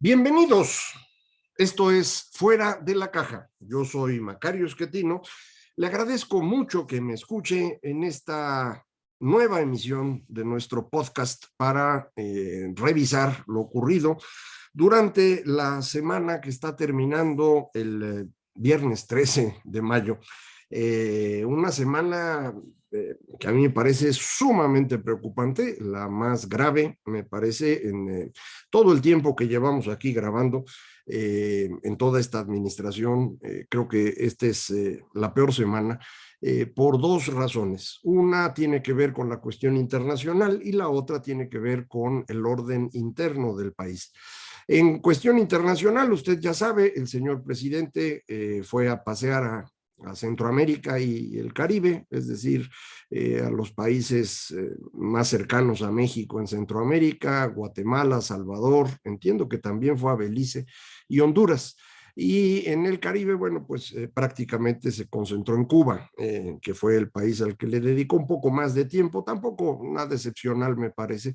Bienvenidos. Esto es Fuera de la Caja. Yo soy Macario Schettino. Le agradezco mucho que me escuche en esta nueva emisión de nuestro podcast para revisar lo ocurrido durante la semana que está terminando el viernes 13 de mayo. Una semana que a mí me parece sumamente preocupante, la más grave, me parece, en todo el tiempo que llevamos aquí grabando, en toda esta administración. Creo que esta es la peor semana por dos razones. Una tiene que ver con la cuestión internacional y la otra tiene que ver con el orden interno del país. En cuestión internacional, usted ya sabe, el señor presidente fue a pasear a Centroamérica y el Caribe, es decir, a los países más cercanos a México en Centroamérica, Guatemala, Salvador, entiendo que también fue a Belice y Honduras. Y en el Caribe, bueno, pues prácticamente se concentró en Cuba, que fue el país al que le dedicó un poco más de tiempo, tampoco nada excepcional me parece.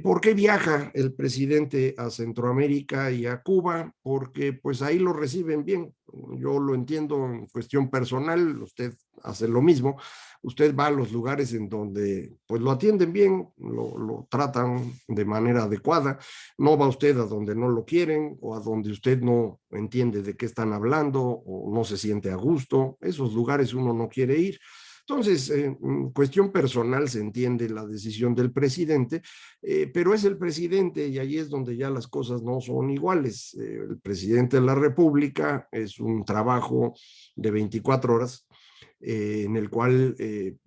¿Por qué viaja el presidente a Centroamérica y a Cuba? Porque pues ahí lo reciben bien. Yo lo entiendo en cuestión personal, usted hace lo mismo. Usted va a los lugares en donde pues lo atienden bien, lo tratan de manera adecuada. No va usted a donde no lo quieren o a donde usted no entiende de qué están hablando o no se siente a gusto. Esos lugares uno no quiere ir. Entonces, en cuestión personal se entiende la decisión del presidente, pero es el presidente y ahí es donde ya las cosas no son iguales. El presidente de la República es un trabajo de 24 horas en el cual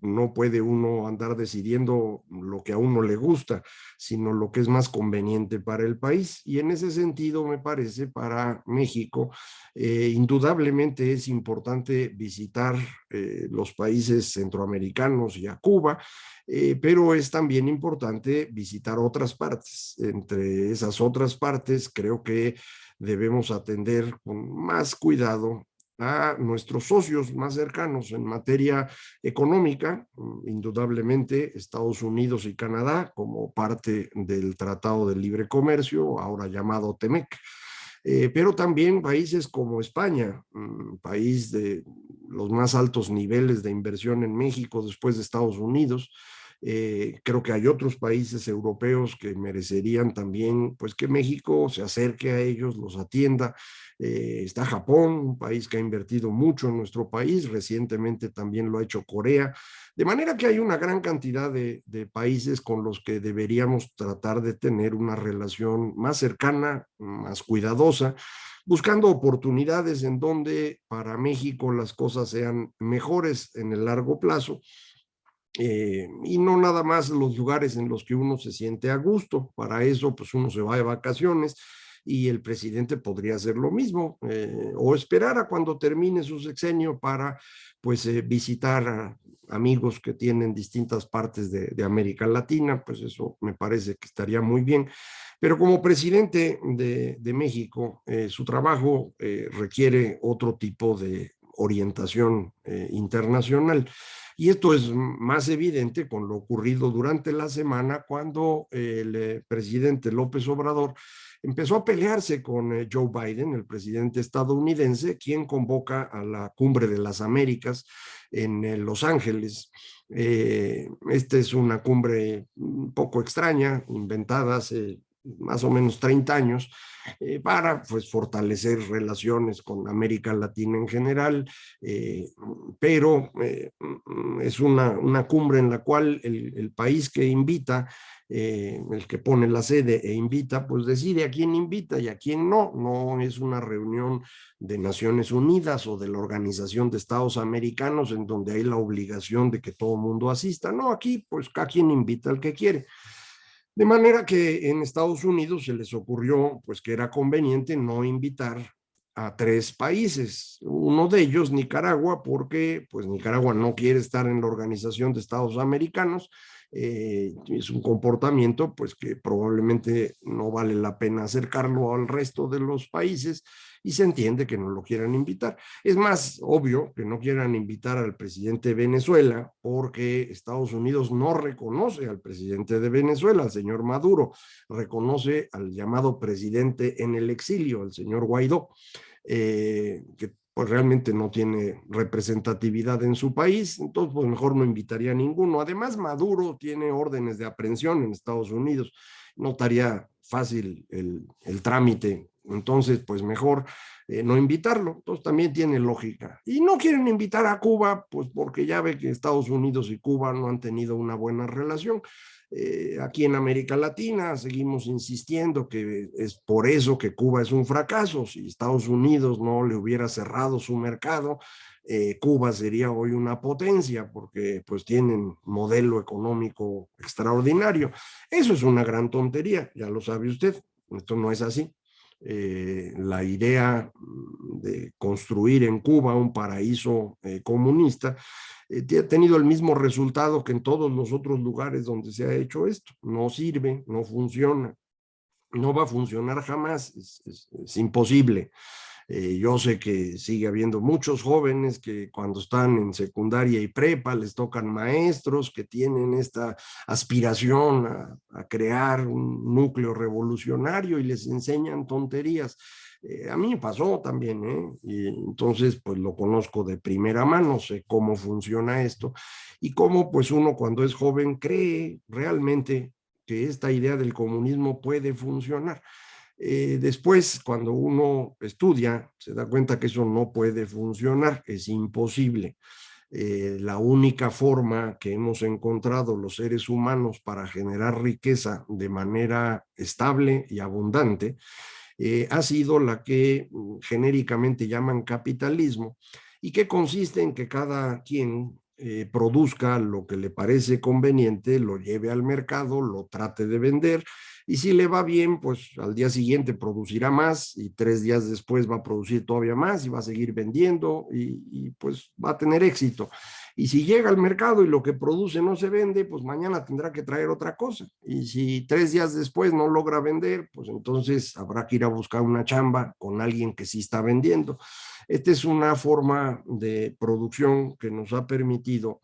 no puede uno andar decidiendo lo que a uno le gusta, sino lo que es más conveniente para el país. Y en ese sentido, me parece, para México, indudablemente es importante visitar los países centroamericanos y a Cuba, pero es también importante visitar otras partes. Entre esas otras partes, creo que debemos atender con más cuidado a nuestros socios más cercanos en materia económica, indudablemente Estados Unidos y Canadá como parte del Tratado de Libre Comercio, ahora llamado TEMEC, pero también países como España, país de los más altos niveles de inversión en México después de Estados Unidos. Creo que hay otros países europeos que merecerían también pues que México se acerque a ellos, los atienda. Está Japón, un país que ha invertido mucho en nuestro país, recientemente también lo ha hecho Corea, de manera que hay una gran cantidad de países con los que deberíamos tratar de tener una relación más cercana, más cuidadosa, buscando oportunidades en donde para México las cosas sean mejores en el largo plazo, y no nada más los lugares en los que uno se siente a gusto. Para eso, pues uno se va de vacaciones y el presidente podría hacer lo mismo, o esperar a cuando termine su sexenio para pues visitar a amigos que tienen distintas partes de América Latina. Pues eso me parece que estaría muy bien. Pero como presidente de México, su trabajo requiere otro tipo de orientación internacional. Y esto es más evidente con lo ocurrido durante la semana cuando el presidente López Obrador empezó a pelearse con Joe Biden, el presidente estadounidense, quien convoca a la Cumbre de las Américas en Los Ángeles. Esta es una cumbre un poco extraña, inventada hace más o menos 30 años, para pues fortalecer relaciones con América Latina en general, eh, pero es una cumbre en la cual el país que invita, el que pone la sede e invita, pues decide a quién invita y a quién no. No es una reunión de Naciones Unidas o de la Organización de Estados Americanos en donde hay la obligación de que todo el mundo asista. No, aquí pues cada quien invita al que quiere. De manera que en Estados Unidos se les ocurrió pues que era conveniente no invitar a tres países. Uno de ellos, Nicaragua, porque pues Nicaragua no quiere estar en la Organización de Estados Americanos Es un comportamiento pues que probablemente no vale la pena acercarlo al resto de los países y se entiende que no lo quieran invitar. Es más obvio que no quieran invitar al presidente de Venezuela porque Estados Unidos no reconoce al presidente de Venezuela, al señor Maduro, reconoce al llamado presidente en el exilio, el señor Guaidó, que pues realmente no tiene representatividad en su país, entonces pues mejor no invitaría a ninguno. Además, Maduro tiene órdenes de aprehensión en Estados Unidos, no estaría fácil el trámite, entonces pues mejor no invitarlo, entonces también tiene lógica. Y no quieren invitar a Cuba, pues porque ya ve que Estados Unidos y Cuba no han tenido una buena relación. Aquí en América Latina seguimos insistiendo que es por eso que Cuba es un fracaso. Si Estados Unidos no le hubiera cerrado su mercado, Cuba sería hoy una potencia porque pues tienen modelo económico extraordinario. Eso es una gran tontería, ya lo sabe usted, esto no es así. La idea de construir en Cuba un paraíso comunista ha tenido el mismo resultado que en todos los otros lugares donde se ha hecho esto. No sirve, no funciona, no va a funcionar jamás, es imposible. Yo sé que sigue habiendo muchos jóvenes que cuando están en secundaria y prepa les tocan maestros que tienen esta aspiración a crear un núcleo revolucionario y les enseñan tonterías. A mí me pasó también, ¿eh? Y entonces pues lo conozco de primera mano, sé cómo funciona esto y cómo pues uno cuando es joven cree realmente que esta idea del comunismo puede funcionar. Después, cuando uno estudia, se da cuenta que eso no puede funcionar, es imposible. La única forma que hemos encontrado los seres humanos para generar riqueza de manera estable y abundante ha sido la que genéricamente llaman capitalismo y que consiste en que cada quien produzca lo que le parece conveniente, lo lleve al mercado, lo trate de vender y si le va bien, pues al día siguiente producirá más y 3 días después va a producir todavía más y va a seguir vendiendo y pues va a tener éxito. Y si llega al mercado y lo que produce no se vende, pues mañana tendrá que traer otra cosa. Y si 3 días después no logra vender, pues entonces habrá que ir a buscar una chamba con alguien que sí está vendiendo. Esta es una forma de producción que nos ha permitido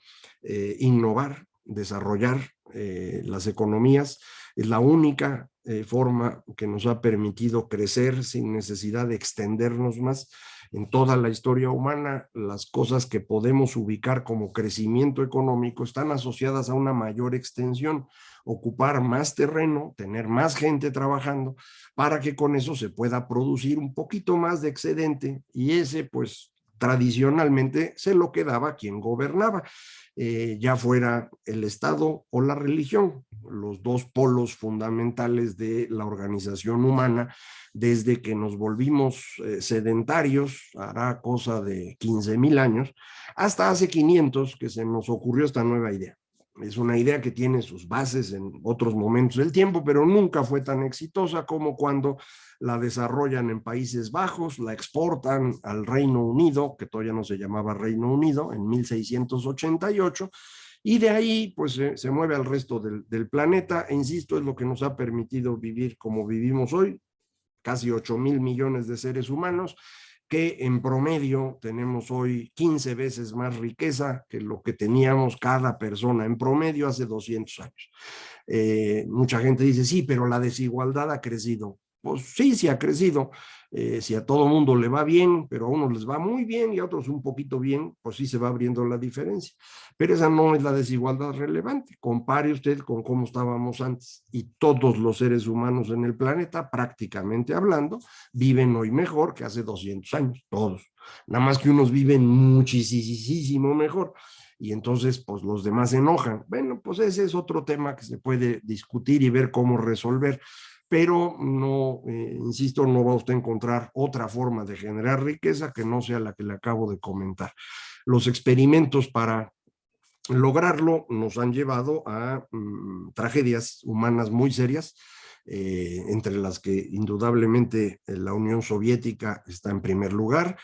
innovar, desarrollar las economías. Es la única forma que nos ha permitido crecer sin necesidad de extendernos más. En toda la historia humana, las cosas que podemos ubicar como crecimiento económico están asociadas a una mayor extensión, ocupar más terreno, tener más gente trabajando, para que con eso se pueda producir un poquito más de excedente y ese pues tradicionalmente se lo quedaba quien gobernaba, ya fuera el Estado o la religión, los dos polos fundamentales de la organización humana desde que nos volvimos sedentarios, hará cosa de 15,000 años, hasta hace 500 que se nos ocurrió esta nueva idea. Es una idea que tiene sus bases en otros momentos del tiempo, pero nunca fue tan exitosa como cuando la desarrollan en Países Bajos, la exportan al Reino Unido, que todavía no se llamaba Reino Unido, en 1688, y de ahí pues se mueve al resto del planeta, e insisto, es lo que nos ha permitido vivir como vivimos hoy, casi 8,000 millones de seres humanos, que en promedio tenemos hoy 15 veces más riqueza que lo que teníamos cada persona en promedio hace 200 años. Mucha gente dice, sí, pero la desigualdad ha crecido. Pues sí, sí ha crecido. Si a todo mundo le va bien, pero a unos les va muy bien y a otros un poquito bien, pues sí se va abriendo la diferencia. Pero esa no es la desigualdad relevante. Compare usted con cómo estábamos antes y todos los seres humanos en el planeta, prácticamente hablando, viven hoy mejor que hace 200 años, todos. Nada más que unos viven muchísimo mejor y entonces pues los demás se enojan. Bueno, pues ese es otro tema que se puede discutir y ver cómo resolver, pero no, insisto, no va usted a encontrar otra forma de generar riqueza que no sea la que le acabo de comentar. Los experimentos para lograrlo nos han llevado a tragedias humanas muy serias, entre las que indudablemente la Unión Soviética está en primer lugar,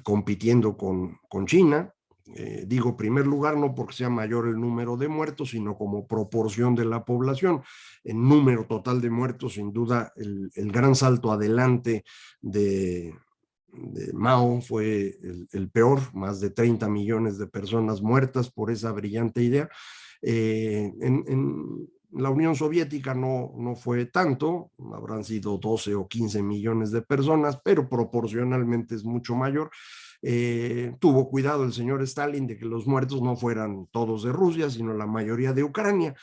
compitiendo con China, Digo primer lugar no porque sea mayor el número de muertos, sino como proporción de la población. En número total de muertos, sin duda, el gran salto adelante de Mao fue el peor, más de 30 millones de personas muertas por esa brillante idea. En la Unión Soviética no fue tanto, habrán sido 12 o 15 millones de personas, pero proporcionalmente es mucho mayor. Tuvo cuidado el señor Stalin de que los muertos no fueran todos de Rusia, sino la mayoría de Ucrania,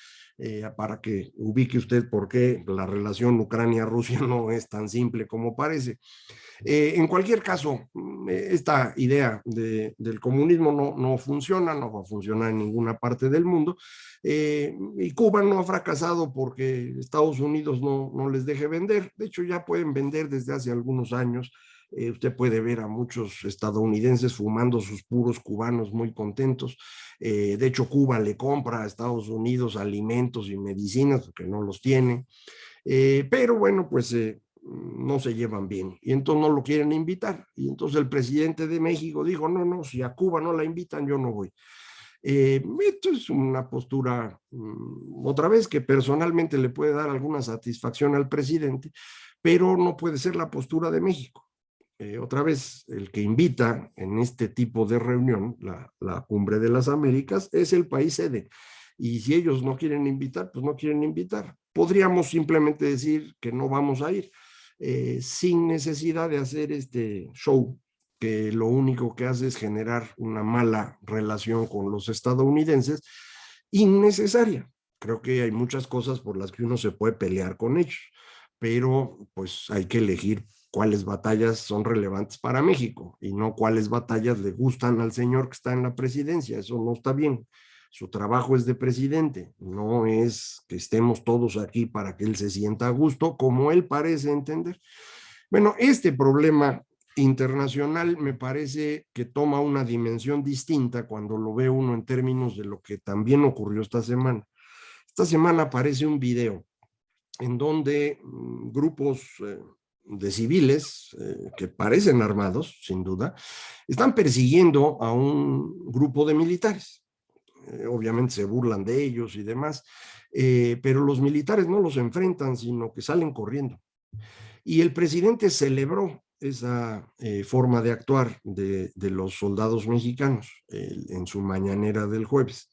para que ubique usted por qué la relación Ucrania-Rusia no es tan simple como parece. En cualquier caso, esta idea del comunismo no funciona, no va a funcionar en ninguna parte del mundo, y Cuba no ha fracasado porque Estados Unidos no les deje vender. De hecho, ya pueden vender desde hace algunos años. Usted puede ver a muchos estadounidenses fumando sus puros cubanos muy contentos. De hecho, Cuba le compra a Estados Unidos alimentos y medicinas porque no los tiene. Pero bueno, pues no se llevan bien y entonces no lo quieren invitar. Y entonces el presidente de México dijo, no, si a Cuba no la invitan, yo no voy. Esto es una postura, otra vez, que personalmente le puede dar alguna satisfacción al presidente, pero no puede ser la postura de México. Otra vez, el que invita en este tipo de reunión, la Cumbre de las Américas, es el país sede. Y si ellos no quieren invitar, pues no quieren invitar. Podríamos simplemente decir que no vamos a ir, sin necesidad de hacer este show que lo único que hace es generar una mala relación con los estadounidenses, innecesaria. Creo que hay muchas cosas por las que uno se puede pelear con ellos, pero pues hay que elegir cuáles batallas son relevantes para México y no cuáles batallas le gustan al señor que está en la presidencia. Eso no está bien. Su trabajo es de presidente, no es que estemos todos aquí para que él se sienta a gusto, como él parece entender. Bueno, este problema internacional me parece que toma una dimensión distinta cuando lo ve uno en términos de lo que también ocurrió esta semana. Esta semana aparece un video en donde grupos de civiles que parecen armados, sin duda, están persiguiendo a un grupo de militares. Obviamente se burlan de ellos y demás, pero los militares no los enfrentan, sino que salen corriendo. Y el presidente celebró esa forma de actuar de los soldados mexicanos en su mañanera del jueves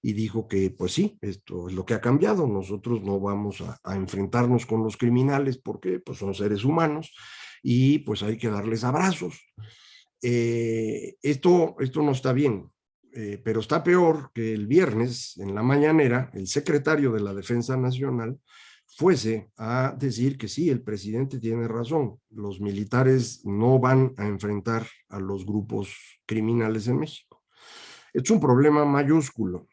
y dijo que pues sí, esto es lo que ha cambiado, nosotros no vamos a enfrentarnos con los criminales porque pues son seres humanos y pues hay que darles abrazos. Esto no está bien, pero está peor que el viernes en la mañanera el secretario de la Defensa Nacional fuese a decir que sí, el presidente tiene razón, los militares no van a enfrentar a los grupos criminales en México. Es un problema mayúsculo.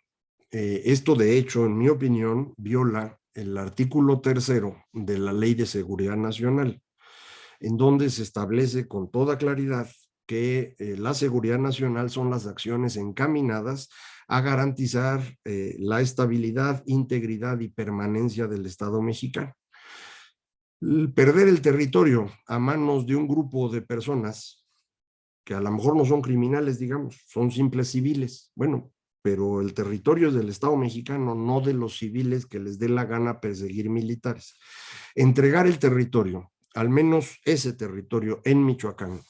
Esto, de hecho, en mi opinión, viola el artículo 3º de la Ley de Seguridad Nacional, en donde se establece con toda claridad que la seguridad nacional son las acciones encaminadas a garantizar la estabilidad, integridad y permanencia del Estado mexicano. Perder el territorio a manos de un grupo de personas que a lo mejor no son criminales, digamos, son simples civiles, bueno, pero el territorio es del Estado mexicano, no de los civiles que les dé la gana perseguir militares. Entregar el territorio, al menos ese territorio en Michoacán,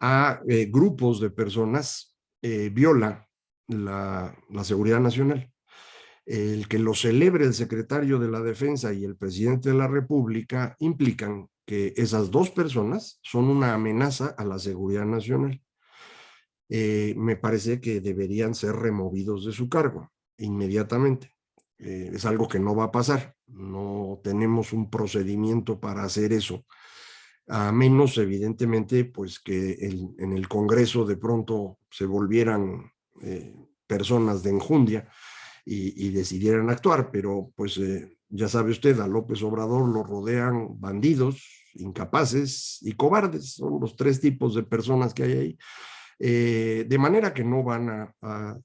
a grupos de personas viola la seguridad nacional. El que lo celebre el secretario de la Defensa y el presidente de la República implican que esas dos personas son una amenaza a la seguridad nacional. Me parece que deberían ser removidos de su cargo inmediatamente. Es algo que no va a pasar. No tenemos un procedimiento para hacer eso, a menos evidentemente pues que en el Congreso de pronto se volvieran personas de enjundia y decidieran actuar, pero pues ya sabe usted, a López Obrador lo rodean bandidos, incapaces y cobardes, son los tres tipos de personas que hay ahí, de manera que no van a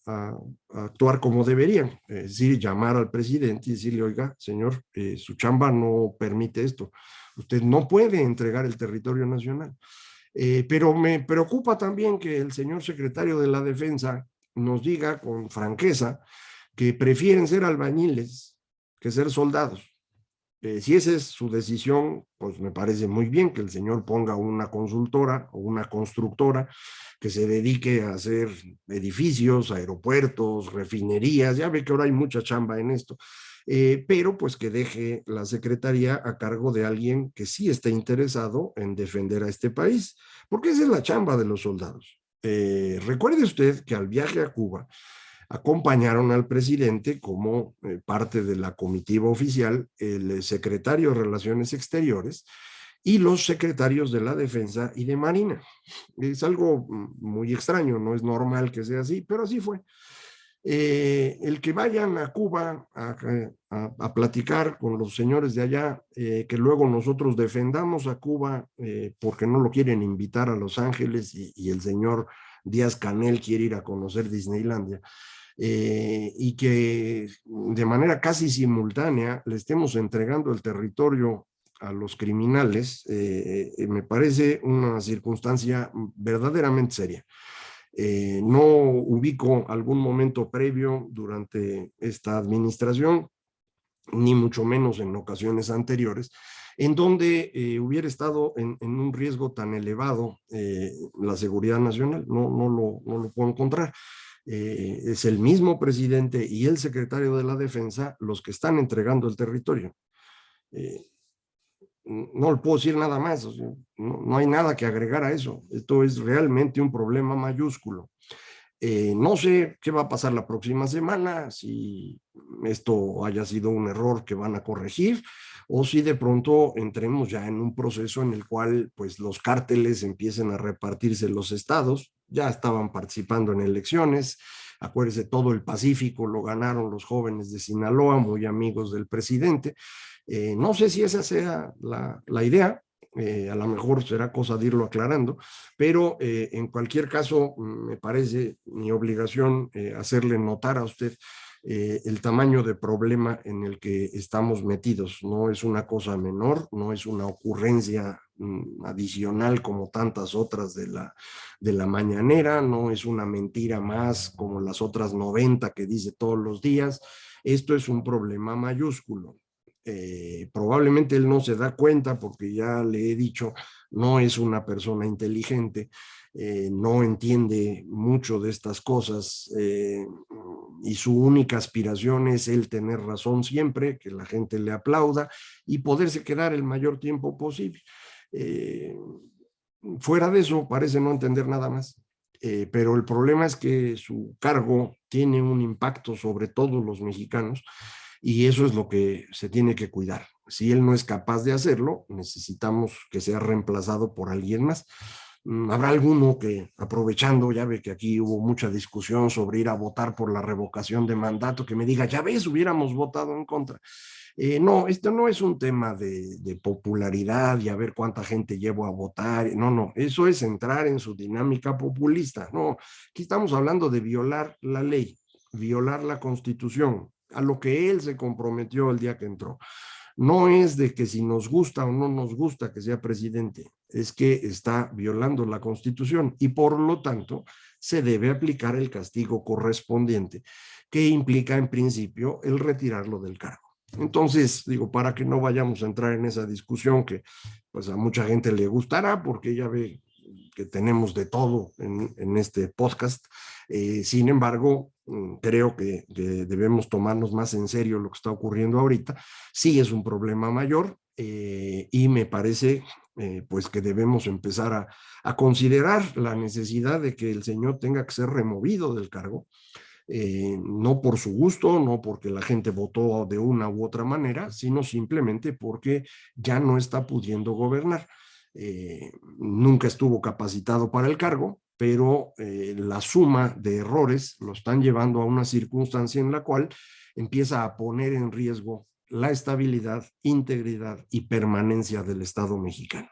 actuar como deberían, es decir, llamar al presidente y decirle, oiga, señor, su chamba no permite esto, usted no puede entregar el territorio nacional. Pero me preocupa también que el señor secretario de la Defensa nos diga con franqueza que prefieren ser albañiles que ser soldados. Si esa es su decisión, pues me parece muy bien que el señor ponga una consultora o una constructora que se dedique a hacer edificios, aeropuertos, refinerías. Ya ve que ahora hay mucha chamba en esto. Pero pues que deje la secretaría a cargo de alguien que sí esté interesado en defender a este país, porque esa es la chamba de los soldados. Recuerde usted que al viaje a Cuba acompañaron al presidente como parte de la comitiva oficial el secretario de Relaciones Exteriores y los secretarios de la Defensa y de Marina. Es algo muy extraño, no es normal que sea así, pero así fue. El que vayan a Cuba a platicar con los señores de allá, que luego nosotros defendamos a Cuba porque no lo quieren invitar a Los Ángeles y el señor Díaz Canel quiere ir a conocer Disneylandia, y que de manera casi simultánea le estemos entregando el territorio a los criminales, me parece una circunstancia verdaderamente seria. No ubico algún momento previo durante esta administración, ni mucho menos en ocasiones anteriores, en donde hubiera estado en un riesgo tan elevado la seguridad nacional. No lo puedo encontrar. Es el mismo presidente y el secretario de la Defensa los que están entregando el territorio. Eh, no le puedo decir nada más, o sea, no hay nada que agregar a eso. Esto es realmente un problema mayúsculo. No sé qué va a pasar la próxima semana, si esto haya sido un error que van a corregir o si de pronto entremos ya en un proceso en el cual pues los cárteles empiecen a repartirse los estados. Ya estaban participando en elecciones. Acuérdese, todo el Pacífico lo ganaron los jóvenes de Sinaloa, muy amigos del presidente. No sé si esa sea la idea. A lo mejor será cosa de irlo aclarando, pero en cualquier caso me parece mi obligación hacerle notar a usted el tamaño de problema en el que estamos metidos. No es una cosa menor, no es una ocurrencia adicional como tantas otras de la mañanera, no es una mentira más como las otras 90 que dice todos los días. Esto es un problema mayúsculo. Probablemente él no se da cuenta porque ya le he dicho, no es una persona inteligente, no entiende mucho de estas cosas, y su única aspiración es él tener razón siempre, que la gente le aplauda y poderse quedar el mayor tiempo posible. Eh, Fuera de eso parece no entender nada más. Pero el problema es que su cargo tiene un impacto sobre todos los mexicanos y eso es lo que se tiene que cuidar. Si él no es capaz de hacerlo, necesitamos que sea reemplazado por alguien más. Habrá alguno que, aprovechando, ya ve que aquí hubo mucha discusión sobre ir a votar por la revocación de mandato, que me diga, ya ves, hubiéramos votado en contra. No, esto no es un tema de popularidad y a ver cuánta gente llevo a votar. No, eso es entrar en su dinámica populista. No, aquí estamos hablando de violar la ley, violar la Constitución, a lo que él se comprometió el día que entró. No es de que si nos gusta o no nos gusta que sea presidente, es que está violando la Constitución y por lo tanto se debe aplicar el castigo correspondiente, que implica en principio el retirarlo del cargo. Entonces, digo, para que no vayamos a entrar en esa discusión que pues a mucha gente le gustará, porque ya ve que tenemos de todo en este podcast. Sin embargo, creo que debemos tomarnos más en serio lo que está ocurriendo ahorita. Sí es un problema mayor, y me parece pues que debemos empezar a considerar la necesidad de que el señor tenga que ser removido del cargo, no por su gusto, no porque la gente votó de una u otra manera, sino simplemente porque ya no está pudiendo gobernar. Nunca estuvo capacitado para el cargo, pero la suma de errores lo están llevando a una circunstancia en la cual empieza a poner en riesgo la estabilidad, integridad y permanencia del Estado mexicano.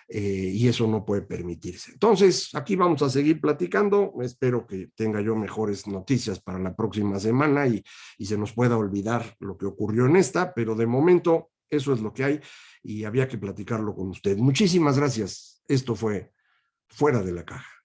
Y eso no puede permitirse. Entonces, aquí vamos a seguir platicando. Espero que tenga yo mejores noticias para la próxima semana y se nos pueda olvidar lo que ocurrió en esta, pero de momento eso es lo que hay y había que platicarlo con usted. Muchísimas gracias. Esto fue fuera de la caja.